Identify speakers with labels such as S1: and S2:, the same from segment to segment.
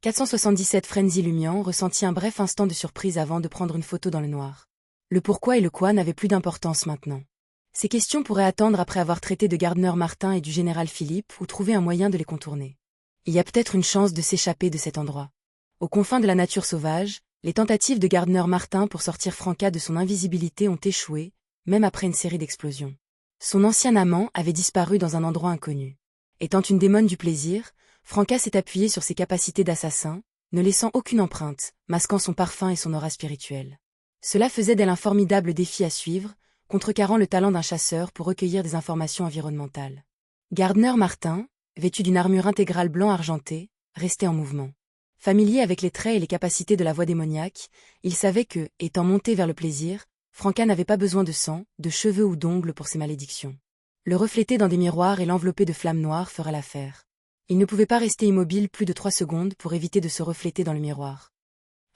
S1: 477 Frenzy Lumian ressentit un bref instant de surprise avant de prendre une photo dans le noir. Le pourquoi et le quoi n'avaient plus d'importance maintenant. Ces questions pourraient attendre après avoir traité de Gardner Martin et du général Philippe ou trouver un moyen de les contourner. Il y a peut-être une chance de s'échapper de cet endroit. Aux confins de la nature sauvage, les tentatives de Gardner Martin pour sortir Franca de son invisibilité ont échoué, même après une série d'explosions. Son ancien amant avait disparu dans un endroit inconnu. Étant une démone du plaisir, Franca s'est appuyée sur ses capacités d'assassin, ne laissant aucune empreinte, masquant son parfum et son aura spirituelle. Cela faisait d'elle un formidable défi à suivre, contrecarrant le talent d'un chasseur pour recueillir des informations environnementales. Gardner Martin, vêtu d'une armure intégrale blanc argenté, restait en mouvement. Familier avec les traits et les capacités de la voix démoniaque, il savait que, étant monté vers le plaisir, Franca n'avait pas besoin de sang, de cheveux ou d'ongles pour ses malédictions. Le refléter dans des miroirs et l'envelopper de flammes noires fera l'affaire. Il ne pouvait pas rester immobile plus de 3 secondes pour éviter de se refléter dans le miroir.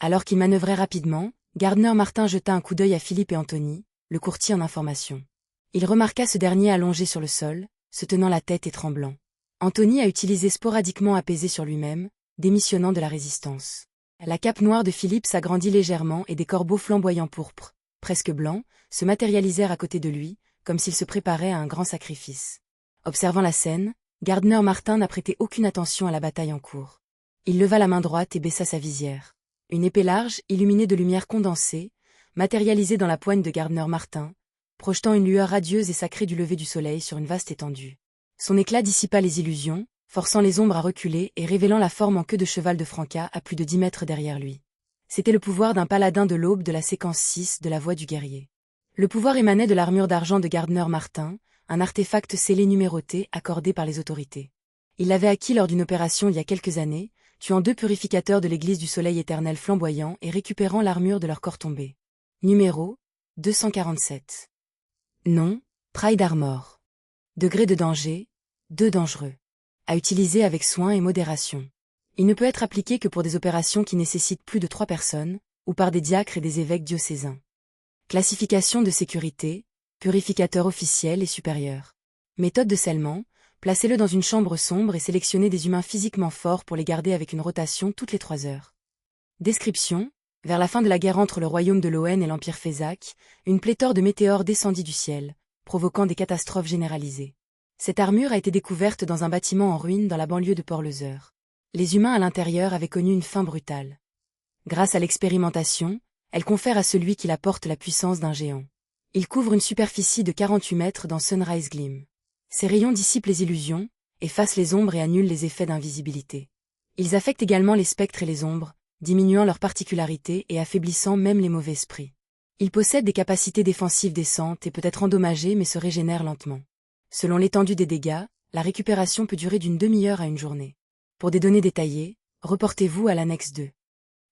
S1: Alors qu'il manœuvrait rapidement, Gardner Martin jeta un coup d'œil à Philippe et Anthony, le courtier en information. Il remarqua ce dernier allongé sur le sol, se tenant la tête et tremblant. Anthony a utilisé sporadiquement apaisé sur lui-même, démissionnant de la résistance. La cape noire de Philippe s'agrandit légèrement et des corbeaux flamboyants pourpres, presque blancs, se matérialisèrent à côté de lui, comme s'il se préparait à un grand sacrifice. Observant la scène, Gardner Martin n'a prêté aucune attention à la bataille en cours. Il leva la main droite et baissa sa visière. Une épée large, illuminée de lumière condensée, matérialisée dans la poigne de Gardner Martin, projetant une lueur radieuse et sacrée du lever du soleil sur une vaste étendue. Son éclat dissipa les illusions, forçant les ombres à reculer et révélant la forme en queue de cheval de Franca à plus de 10 mètres derrière lui. C'était le pouvoir d'un paladin de l'aube de la séquence 6 de la voix du guerrier. Le pouvoir émanait de l'armure d'argent de Gardner Martin, un artefact scellé numéroté accordé par les autorités. Il l'avait acquis lors d'une opération il y a quelques années, tuant 2 purificateurs de l'église du soleil éternel flamboyant et récupérant l'armure de leur corps tombé. Numéro 247. Nom Pride Armor. Degré de danger 2 dangereux. À utiliser avec soin et modération. Il ne peut être appliqué que pour des opérations qui nécessitent plus de 3 personnes, ou par des diacres et des évêques diocésains. Classification de sécurité, purificateur officiel et supérieur. Méthode de scellement, placez-le dans une chambre sombre et sélectionnez des humains physiquement forts pour les garder avec une rotation toutes les 3 heures. Description: vers la fin de la guerre entre le royaume de Loen et l'empire Fézac, une pléthore de météores descendit du ciel, provoquant des catastrophes généralisées. Cette armure a été découverte dans un bâtiment en ruine dans la banlieue de Port-Leuzeur. Les humains à l'intérieur avaient connu une fin brutale. Grâce à l'expérimentation, elle confère à celui qui la porte la puissance d'un géant. Il couvre une superficie de 48 mètres dans Sunrise Gleam. Ses rayons dissipent les illusions, effacent les ombres et annulent les effets d'invisibilité. Ils affectent également les spectres et les ombres, diminuant leur particularité et affaiblissant même les mauvais esprits. Il possède des capacités défensives décentes et peut être endommagé mais se régénère lentement. Selon l'étendue des dégâts, la récupération peut durer d'une demi-heure à une journée. Pour des données détaillées, reportez-vous à l'annexe 2.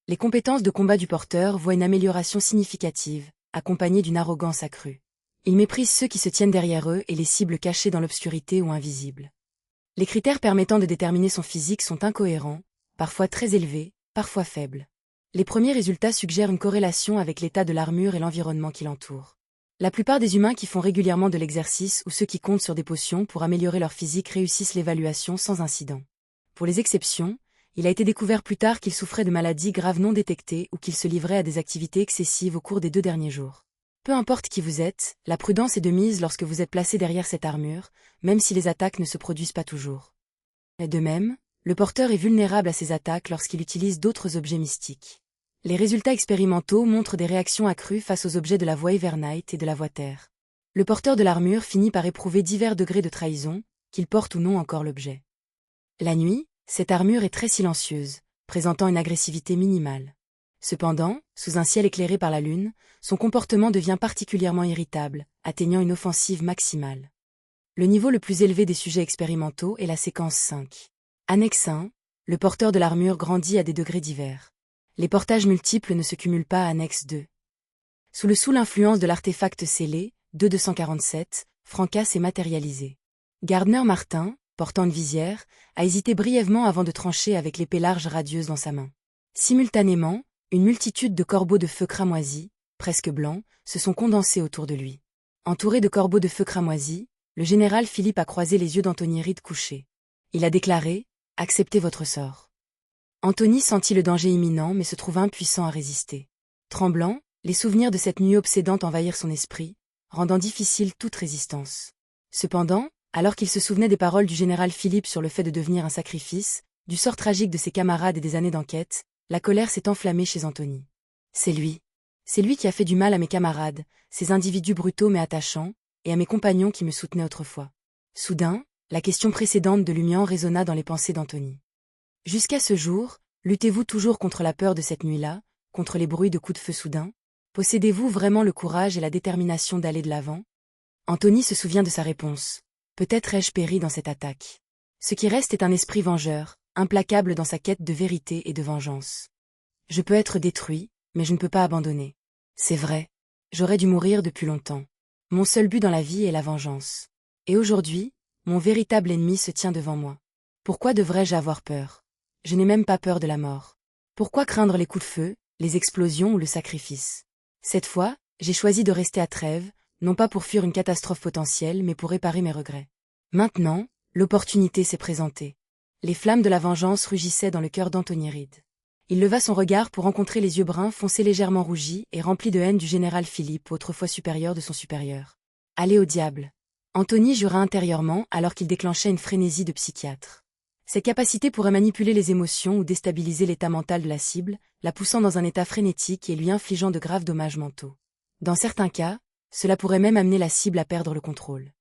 S1: Les compétences de combat du porteur voient une amélioration significative, accompagnée d'une arrogance accrue. Il méprise ceux qui se tiennent derrière eux et les cibles cachées dans l'obscurité ou invisibles. Les critères permettant de déterminer son physique sont incohérents, parfois très élevés, parfois faibles. Les premiers résultats suggèrent une corrélation avec l'état de l'armure et l'environnement qui l'entoure. La plupart des humains qui font régulièrement de l'exercice ou ceux qui comptent sur des potions pour améliorer leur physique réussissent l'évaluation sans incident. Pour les exceptions, il a été découvert plus tard qu'il souffrait de maladies graves non détectées ou qu'il se livrait à des activités excessives au cours des 2 derniers jours. Peu importe qui vous êtes, la prudence est de mise lorsque vous êtes placé derrière cette armure, même si les attaques ne se produisent pas toujours. De même, le porteur est vulnérable à ces attaques lorsqu'il utilise d'autres objets mystiques. Les résultats expérimentaux montrent des réactions accrues face aux objets de la voie Evernight et de la voie Terre. Le porteur de l'armure finit par éprouver divers degrés de trahison, qu'il porte ou non encore l'objet. La nuit, cette armure est très silencieuse, présentant une agressivité minimale. Cependant, sous un ciel éclairé par la lune, son comportement devient particulièrement irritable, atteignant une offensive maximale. Le niveau le plus élevé des sujets expérimentaux est la séquence 5. Annexe 1, le porteur de l'armure grandit à des degrés divers. Les portages multiples ne se cumulent pas à annexe 2. Sous l'influence de l'artefact scellé, 247, Franca s'est matérialisé. Gardner Martin, portant une visière, a hésité brièvement avant de trancher avec l'épée large radieuse dans sa main. Simultanément, une multitude de corbeaux de feu cramoisis, presque blancs, se sont condensés autour de lui. Entouré de corbeaux de feu cramoisis, le général Philippe a croisé les yeux d'Anthony Reed couché. Il a déclaré: « Acceptez votre sort. » Anthony sentit le danger imminent mais se trouva impuissant à résister. Tremblant, les souvenirs de cette nuit obsédante envahirent son esprit, rendant difficile toute résistance. Cependant, alors qu'il se souvenait des paroles du général Philippe sur le fait de devenir un sacrifice, du sort tragique de ses camarades et des années d'enquête, la colère s'est enflammée chez Anthony. C'est lui. C'est lui qui a fait du mal à mes camarades, ces individus brutaux mais attachants, et à mes compagnons qui me soutenaient autrefois. Soudain, la question précédente de Lumian résonna dans les pensées d'Anthony. Jusqu'à ce jour, luttez-vous toujours contre la peur de cette nuit-là, contre les bruits de coups de feu soudains? Possédez-vous vraiment le courage et la détermination d'aller de l'avant? Anthony se souvient de sa réponse. Peut-être ai-je péri dans cette attaque. Ce qui reste est un esprit vengeur, implacable dans sa quête de vérité et de vengeance. Je peux être détruit, mais je ne peux pas abandonner. C'est vrai. J'aurais dû mourir depuis longtemps. Mon seul but dans la vie est la vengeance. Et aujourd'hui, mon véritable ennemi se tient devant moi. Pourquoi devrais-je avoir peur? Je n'ai même pas peur de la mort. Pourquoi craindre les coups de feu, les explosions ou le sacrifice? Cette fois, j'ai choisi de rester à Trèves, non pas pour fuir une catastrophe potentielle mais pour réparer mes regrets. Maintenant, l'opportunité s'est présentée. Les flammes de la vengeance rugissaient dans le cœur d'Anthony Reed. Il leva son regard pour rencontrer les yeux bruns foncés légèrement rougis et remplis de haine du général Philippe, autrefois supérieur de son supérieur. Allez au diable! Anthony jura intérieurement alors qu'il déclenchait une frénésie de psychiatre. Ses capacités pourraient manipuler les émotions ou déstabiliser l'état mental de la cible, la poussant dans un état frénétique et lui infligeant de graves dommages mentaux. Dans certains cas, cela pourrait même amener la cible à perdre le contrôle.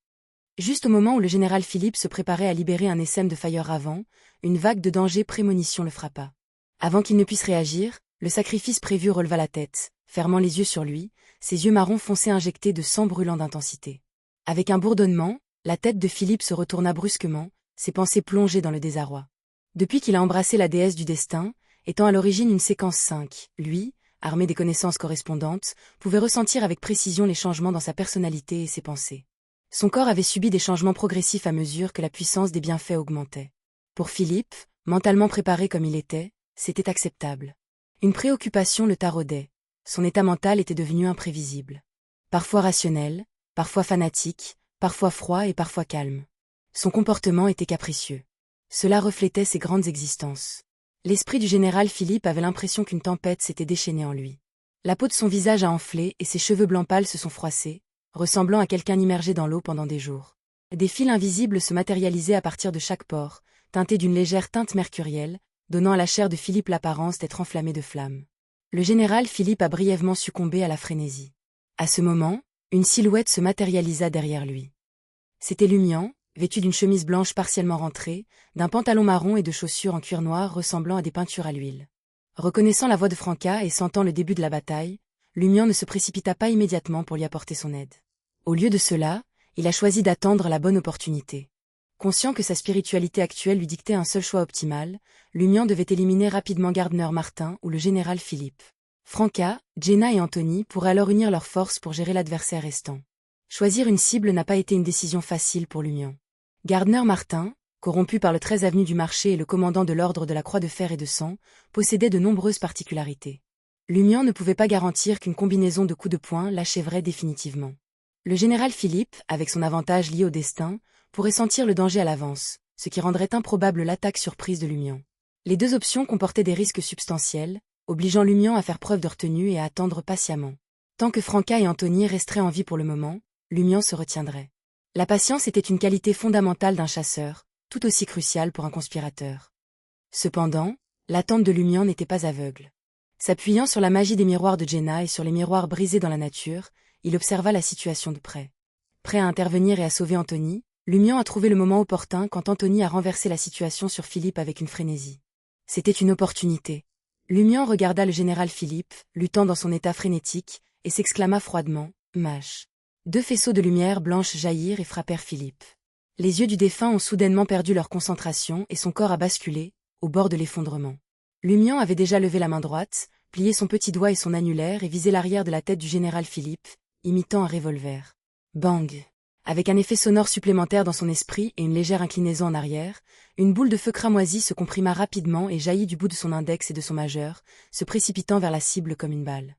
S1: Juste au moment où le général Philippe se préparait à libérer un essaim de Fire avant, une vague de danger prémonition le frappa. Avant qu'il ne puisse réagir, le sacrifice prévu releva la tête, fermant les yeux sur lui, ses yeux marrons foncés injectés de sang brûlant d'intensité. Avec un bourdonnement, la tête de Philippe se retourna brusquement, ses pensées plongées dans le désarroi. Depuis qu'il a embrassé la déesse du destin, étant à l'origine une séquence 5, lui, armé des connaissances correspondantes, pouvait ressentir avec précision les changements dans sa personnalité et ses pensées. Son corps avait subi des changements progressifs à mesure que la puissance des bienfaits augmentait. Pour Philippe, mentalement préparé comme il était, c'était acceptable. Une préoccupation le taraudait. Son état mental était devenu imprévisible. Parfois rationnel, parfois fanatique, parfois froid et parfois calme. Son comportement était capricieux. Cela reflétait ses grandes existences. L'esprit du général Philippe avait l'impression qu'une tempête s'était déchaînée en lui. La peau de son visage a enflé et ses cheveux blancs pâles se sont froissés, ressemblant à quelqu'un immergé dans l'eau pendant des jours. Des fils invisibles se matérialisaient à partir de chaque pore, teintés d'une légère teinte mercurielle, donnant à la chair de Philippe l'apparence d'être enflammée de flammes. Le général Philippe a brièvement succombé à la frénésie. À ce moment, une silhouette se matérialisa derrière lui. C'était Lumian, vêtu d'une chemise blanche partiellement rentrée, d'un pantalon marron et de chaussures en cuir noir ressemblant à des peintures à l'huile. Reconnaissant la voix de Franca et sentant le début de la bataille, Lumian ne se précipita pas immédiatement pour lui apporter son aide. Au lieu de cela, il a choisi d'attendre la bonne opportunité. Conscient que sa spiritualité actuelle lui dictait un seul choix optimal, Lumian devait éliminer rapidement Gardner Martin ou le général Philippe. Franca, Jenna et Anthony pourraient alors unir leurs forces pour gérer l'adversaire restant. Choisir une cible n'a pas été une décision facile pour Lumian. Gardner Martin, corrompu par le 13 avenue du Marché et le commandant de l'ordre de la Croix de Fer et de Sang, possédait de nombreuses particularités. Lumian ne pouvait pas garantir qu'une combinaison de coups de poing l'achèverait définitivement. Le général Philippe, avec son avantage lié au destin, pourrait sentir le danger à l'avance, ce qui rendrait improbable l'attaque surprise de Lumian. Les deux options comportaient des risques substantiels, obligeant Lumian à faire preuve de retenue et à attendre patiemment. Tant que Franca et Anthony resteraient en vie pour le moment, Lumian se retiendrait. La patience était une qualité fondamentale d'un chasseur, tout aussi cruciale pour un conspirateur. Cependant, l'attente de Lumian n'était pas aveugle. S'appuyant sur la magie des miroirs de Jenna et sur les miroirs brisés dans la nature, il observa la situation de près. Prêt à intervenir et à sauver Anthony, Lumian a trouvé le moment opportun quand Anthony a renversé la situation sur Philippe avec une frénésie. C'était une opportunité. Lumian regarda le général Philippe, luttant dans son état frénétique, et s'exclama froidement, « Mâche !» Deux faisceaux de lumière blanche jaillirent et frappèrent Philippe. Les yeux du défunt ont soudainement perdu leur concentration et son corps a basculé, au bord de l'effondrement. Lumian avait déjà levé la main droite, plié son petit doigt et son annulaire et visé l'arrière de la tête du général Philippe, imitant un revolver. Bang! Avec un effet sonore supplémentaire dans son esprit et une légère inclinaison en arrière, une boule de feu cramoisie se comprima rapidement et jaillit du bout de son index et de son majeur, se précipitant vers la cible comme une balle.